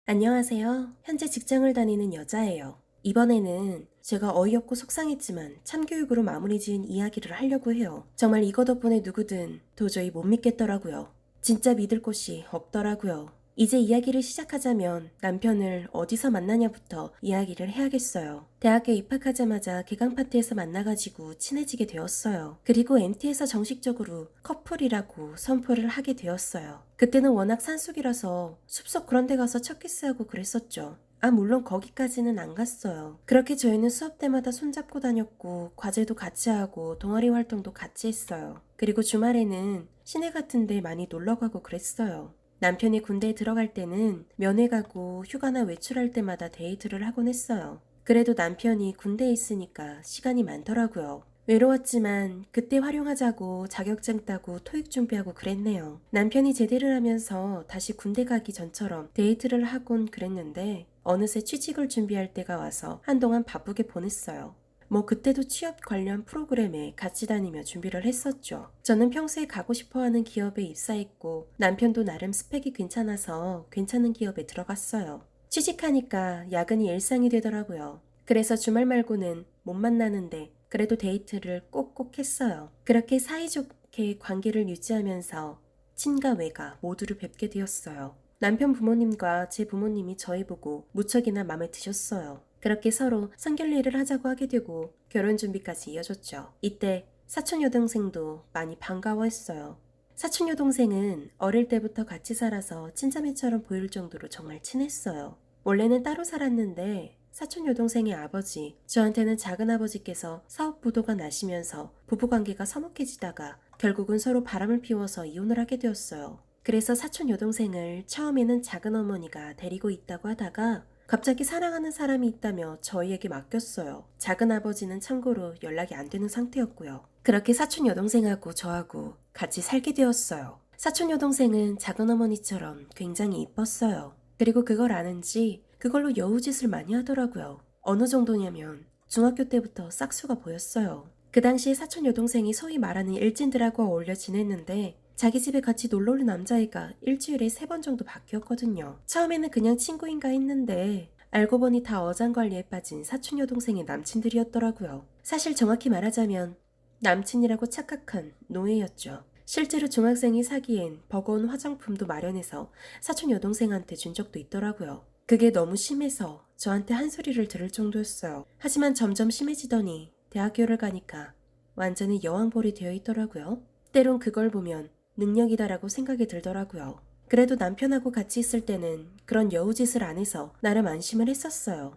안녕하세요. 현재 직장을 다니는 여자예요. 이번에는 제가 어이없고 속상했지만 참교육으로 마무리 지은 이야기를 하려고 해요. 정말 이거 덕분에 누구든 도저히 못 믿겠더라고요. 진짜 믿을 곳이 없더라고요. 이제 이야기를 시작하자면 남편을 어디서 만나냐부터 이야기를 해야겠어요. 대학교 입학하자마자 개강 파티에서 만나가지고 친해지게 되었어요. 그리고 MT에서 정식적으로 커플이라고 선포를 하게 되었어요. 그때는 워낙 산속이라서 숲속 그런 데 가서 첫 키스하고 그랬었죠. 물론 거기까지는 안 갔어요. 그렇게 저희는 수업 때마다 손잡고 다녔고, 과제도 같이 하고, 동아리 활동도 같이 했어요. 그리고 주말에는 시내 같은 데 많이 놀러 가고 그랬어요. 남편이 군대에 들어갈 때는 면회 가고 휴가나 외출할 때마다 데이트를 하곤 했어요. 그래도 남편이 군대에 있으니까 시간이 많더라고요. 외로웠지만 그때 활용하자고 자격증 따고 토익 준비하고 그랬네요. 남편이 제대를 하면서 다시 군대 가기 전처럼 데이트를 하곤 그랬는데 어느새 취직을 준비할 때가 와서 한동안 바쁘게 보냈어요. 그때도 취업 관련 프로그램에 같이 다니며 준비를 했었죠. 저는 평소에 가고 싶어 하는 기업에 입사했고 남편도 나름 스펙이 괜찮아서 괜찮은 기업에 들어갔어요. 취직하니까 야근이 일상이 되더라고요. 그래서 주말 말고는 못 만나는데 그래도 데이트를 꼭꼭 했어요. 그렇게 사이좋게 관계를 유지하면서 친가 외가 모두를 뵙게 되었어요. 남편 부모님과 제 부모님이 저희 보고 무척이나 마음에 드셨어요. 그렇게 서로 선결례를 하자고 하게 되고 결혼 준비까지 이어졌죠. 이때 사촌 여동생도 많이 반가워했어요. 사촌 여동생은 어릴 때부터 같이 살아서 친자매처럼 보일 정도로 정말 친했어요. 원래는 따로 살았는데 사촌 여동생의 아버지, 저한테는 작은 아버지께서 사업 부도가 나시면서 부부관계가 서먹해지다가 결국은 서로 바람을 피워서 이혼을 하게 되었어요. 그래서 사촌 여동생을 처음에는 작은 어머니가 데리고 있다고 하다가 갑자기 사랑하는 사람이 있다며 저희에게 맡겼어요. 작은 아버지는 참고로 연락이 안 되는 상태였고요. 그렇게 사촌 여동생하고 저하고 같이 살게 되었어요. 사촌 여동생은 작은 어머니처럼 굉장히 이뻤어요. 그리고 그걸 아는지 그걸로 여우짓을 많이 하더라고요. 어느 정도냐면 중학교 때부터 싹수가 보였어요. 그 당시에 사촌 여동생이 소위 말하는 일진들하고 어울려 지냈는데 자기 집에 같이 놀러 올 남자애가 일주일에 3번 정도 바뀌었거든요. 처음에는 그냥 친구인가 했는데 알고 보니 다 어장관리에 빠진 사촌 여동생의 남친들이었더라고요. 사실 정확히 말하자면 남친이라고 착각한 노예였죠. 실제로 중학생이 사기엔 버거운 화장품도 마련해서 사촌 여동생한테 준 적도 있더라고요. 그게 너무 심해서 저한테 한 소리를 들을 정도였어요. 하지만 점점 심해지더니 대학교를 가니까 완전히 여왕벌이 되어 있더라고요. 때론 그걸 보면 능력이다라고 생각이 들더라고요. 그래도 남편하고 같이 있을 때는 그런 여우짓을 안 해서 나름 안심을 했었어요.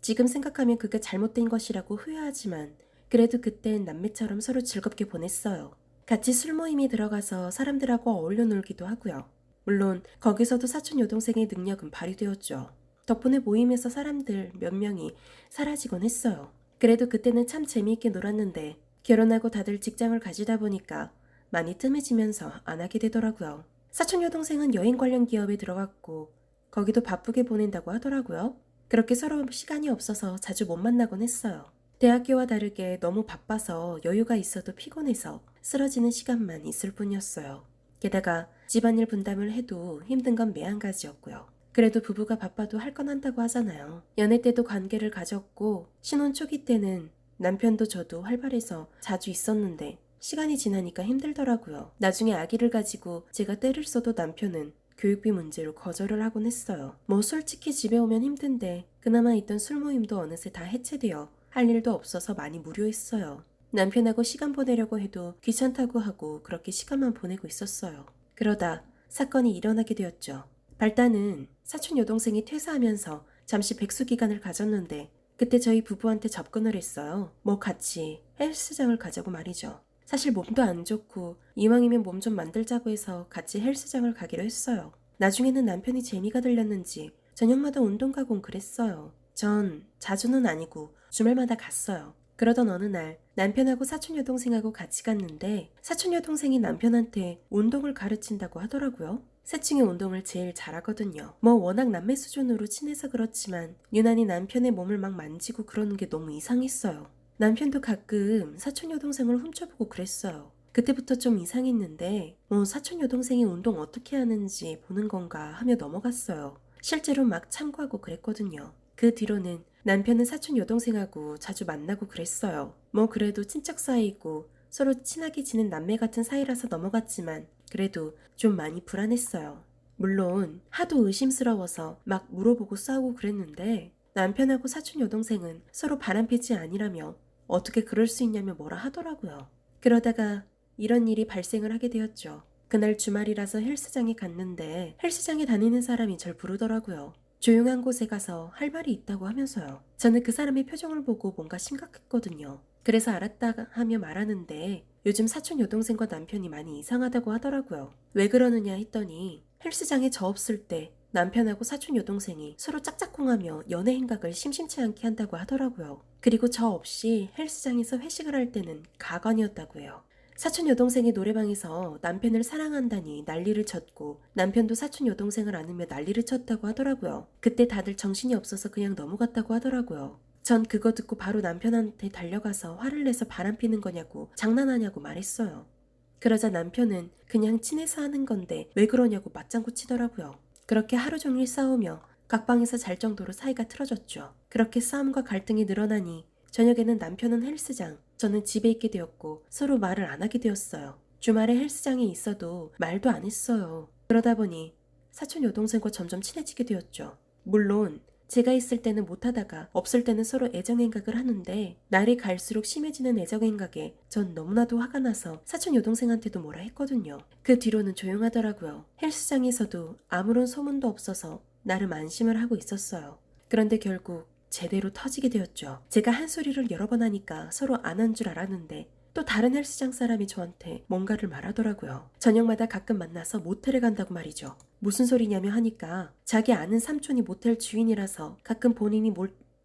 지금 생각하면 그게 잘못된 것이라고 후회하지만 그래도 그땐 남매처럼 서로 즐겁게 보냈어요. 같이 술 모임에 들어가서 사람들하고 어울려 놀기도 하고요. 물론 거기서도 사촌 여동생의 능력은 발휘되었죠. 덕분에 모임에서 사람들 몇 명이 사라지곤 했어요. 그래도 그때는 참 재미있게 놀았는데 결혼하고 다들 직장을 가지다 보니까 많이 뜸해지면서 안 하게 되더라고요. 사촌 여동생은 여행 관련 기업에 들어갔고 거기도 바쁘게 보낸다고 하더라고요. 그렇게 서로 시간이 없어서 자주 못 만나곤 했어요. 대학교와 다르게 너무 바빠서 여유가 있어도 피곤해서 쓰러지는 시간만 있을 뿐이었어요. 게다가 집안일 분담을 해도 힘든 건 매한가지였고요. 그래도 부부가 바빠도 할 건 한다고 하잖아요. 연애 때도 관계를 가졌고 신혼 초기 때는 남편도 저도 활발해서 자주 있었는데 시간이 지나니까 힘들더라고요. 나중에 아기를 가지고 제가 때를 써도 남편은 교육비 문제로 거절을 하곤 했어요. 솔직히 집에 오면 힘든데 그나마 있던 술 모임도 어느새 다 해체되어 할 일도 없어서 많이 무료했어요. 남편하고 시간 보내려고 해도 귀찮다고 하고 그렇게 시간만 보내고 있었어요. 그러다 사건이 일어나게 되었죠. 발단은 사촌 여동생이 퇴사하면서 잠시 백수 기간을 가졌는데 그때 저희 부부한테 접근을 했어요. 같이 헬스장을 가자고 말이죠. 사실 몸도 안 좋고 이왕이면 몸 좀 만들자고 해서 같이 헬스장을 가기로 했어요. 나중에는 남편이 재미가 들렸는지 저녁마다 운동 가곤 그랬어요. 전 자주는 아니고 주말마다 갔어요. 그러던 어느 날 남편하고 사촌 여동생하고 같이 갔는데 사촌 여동생이 남편한테 운동을 가르친다고 하더라고요. 셋 중에 운동을 제일 잘하거든요. 워낙 남매 수준으로 친해서 그렇지만 유난히 남편의 몸을 막 만지고 그러는 게 너무 이상했어요. 남편도 가끔 사촌 여동생을 훔쳐보고 그랬어요. 그때부터 좀 이상했는데 사촌 여동생이 운동 어떻게 하는지 보는 건가 하며 넘어갔어요. 실제로 막 참고하고 그랬거든요. 그 뒤로는 남편은 사촌 여동생하고 자주 만나고 그랬어요. 뭐 그래도 친척 사이이고 서로 친하게 지낸 남매 같은 사이라서 넘어갔지만 그래도 좀 많이 불안했어요. 물론 하도 의심스러워서 막 물어보고 싸우고 그랬는데 남편하고 사촌 여동생은 서로 바람피지 아니라며 어떻게 그럴 수 있냐며 뭐라 하더라고요. 그러다가 이런 일이 발생을 하게 되었죠. 그날 주말이라서 헬스장에 갔는데 헬스장에 다니는 사람이 절 부르더라고요. 조용한 곳에 가서 할 말이 있다고 하면서요. 저는 그 사람의 표정을 보고 뭔가 심각했거든요. 그래서 알았다 하며 말하는데 요즘 사촌 여동생과 남편이 많이 이상하다고 하더라고요. 왜 그러느냐 했더니 헬스장에 저 없을 때 남편하고 사촌 여동생이 서로 짝짝꿍하며 연애 행각을 심심치 않게 한다고 하더라고요. 그리고 저 없이 헬스장에서 회식을 할 때는 가관이었다고 해요. 사촌 여동생이 노래방에서 남편을 사랑한다니 난리를 쳤고 남편도 사촌 여동생을 안으며 난리를 쳤다고 하더라고요. 그때 다들 정신이 없어서 그냥 넘어갔다고 하더라고요. 전 그거 듣고 바로 남편한테 달려가서 화를 내서 바람피는 거냐고 장난하냐고 말했어요. 그러자 남편은 그냥 친해서 하는 건데 왜 그러냐고 맞장구 치더라고요. 그렇게 하루 종일 싸우며 각방에서 잘 정도로 사이가 틀어졌죠. 그렇게 싸움과 갈등이 늘어나니 저녁에는 남편은 헬스장, 저는 집에 있게 되었고 서로 말을 안 하게 되었어요. 주말에 헬스장에 있어도 말도 안 했어요. 그러다 보니 사촌 여동생과 점점 친해지게 되었죠. 물론 제가 있을 때는 못하다가 없을 때는 서로 애정행각을 하는데 날이 갈수록 심해지는 애정행각에 전 너무나도 화가 나서 사촌 여동생한테도 뭐라 했거든요. 그 뒤로는 조용하더라고요. 헬스장에서도 아무런 소문도 없어서 나름 안심을 하고 있었어요. 그런데 결국 제대로 터지게 되었죠. 제가 한 소리를 여러 번 하니까 서로 안 한 줄 알았는데 또 다른 헬스장 사람이 저한테 뭔가를 말하더라고요. 저녁마다 가끔 만나서 모텔에 간다고 말이죠. 무슨 소리냐며 하니까 자기 아는 삼촌이 모텔 주인이라서 가끔 본인이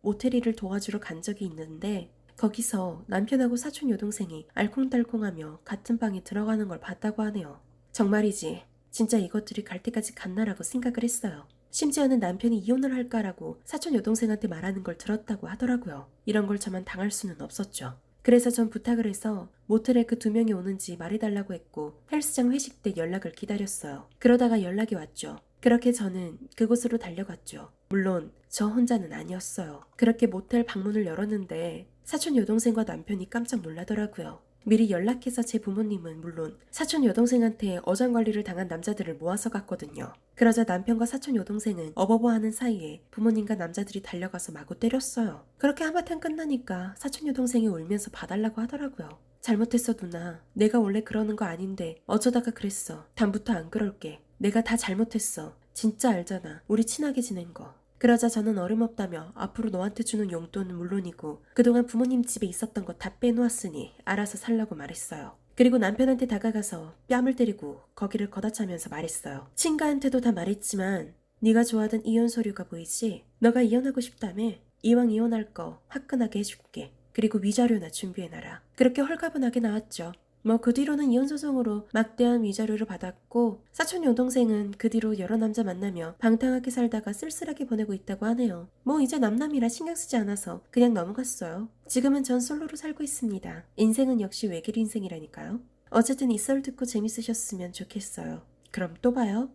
모텔 일을 도와주러 간 적이 있는데 거기서 남편하고 사촌 여동생이 알콩달콩하며 같은 방에 들어가는 걸 봤다고 하네요. 정말이지. 진짜 이것들이 갈 때까지 갔나라고 생각을 했어요. 심지어는 남편이 이혼을 할까라고 사촌 여동생한테 말하는 걸 들었다고 하더라고요. 이런 걸 저만 당할 수는 없었죠. 그래서 전 부탁을 해서 모텔에 그 2명이 오는지 말해달라고 했고 헬스장 회식 때 연락을 기다렸어요. 그러다가 연락이 왔죠. 그렇게 저는 그곳으로 달려갔죠. 물론 저 혼자는 아니었어요. 그렇게 모텔 방문을 열었는데 사촌 여동생과 남편이 깜짝 놀라더라고요. 미리 연락해서 제 부모님은 물론 사촌 여동생한테 어장관리를 당한 남자들을 모아서 갔거든요. 그러자 남편과 사촌 여동생은 어버버하는 사이에 부모님과 남자들이 달려가서 마구 때렸어요. 그렇게 한바탕 끝나니까 사촌 여동생이 울면서 봐달라고 하더라고요. 잘못했어 누나. 내가 원래 그러는 거 아닌데 어쩌다가 그랬어. 다음부터 안 그럴게. 내가 다 잘못했어. 진짜 알잖아. 우리 친하게 지낸 거. 그러자 저는 어림없다며 앞으로 너한테 주는 용돈은 물론이고 그동안 부모님 집에 있었던 거 다 빼놓았으니 알아서 살라고 말했어요. 그리고 남편한테 다가가서 뺨을 때리고 거기를 걷어차면서 말했어요. 친가한테도 다 말했지만 네가 좋아하던 이혼 서류가 보이지? 너가 이혼하고 싶다며? 이왕 이혼할 거 화끈하게 해줄게. 그리고 위자료나 준비해놔라. 그렇게 헐가분하게 나왔죠. 뭐 그 뒤로는 이혼 소송으로 막대한 위자료를 받았고 사촌 여동생은 그 뒤로 여러 남자 만나며 방탕하게 살다가 쓸쓸하게 보내고 있다고 하네요. 뭐 이제 남남이라 신경 쓰지 않아서 그냥 넘어갔어요. 지금은 전 솔로로 살고 있습니다. 인생은 역시 외길 인생이라니까요. 어쨌든 이 썰 듣고 재밌으셨으면 좋겠어요. 그럼 또 봐요.